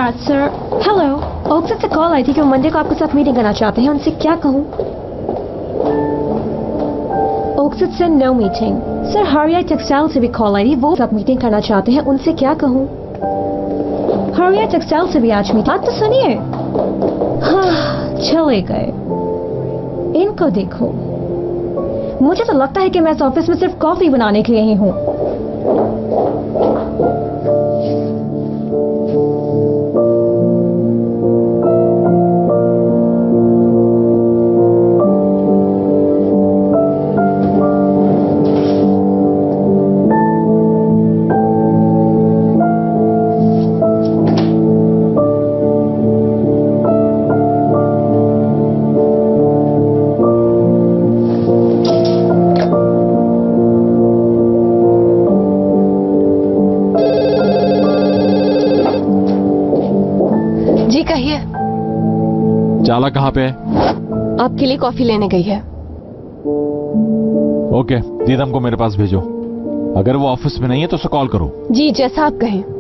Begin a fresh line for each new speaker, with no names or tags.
नमस्कार sir. Hello, oxide से call आई थी कि वो मंडे को आपके साथ मीटिंग करना चाहते हैं। उनसे क्या कहूँ? ऑक्सिड से नो मीटिंग। सर हरिया टेक्सटाइल से भी कॉल आई थी, वो साथ मीटिंग करना चाहते हैं। उनसे क्या कहूँ? हरिया टेक्सटाइल से भी आज मीटिंग। बात तो सुनिए। हाँ, चले गए। इनको देखो, मुझे तो लगता है कि मैं इस ऑफिस में सिर्फ कॉफी बनाने के लिए ही हूँ।
जाला कहाँ पे है?
आपके लिए कॉफी लेने गई है।
ओके, दीदम को मेरे पास भेजो। अगर वो ऑफिस में नहीं है तो उसे कॉल करो।
जी, जैसा आप कहें।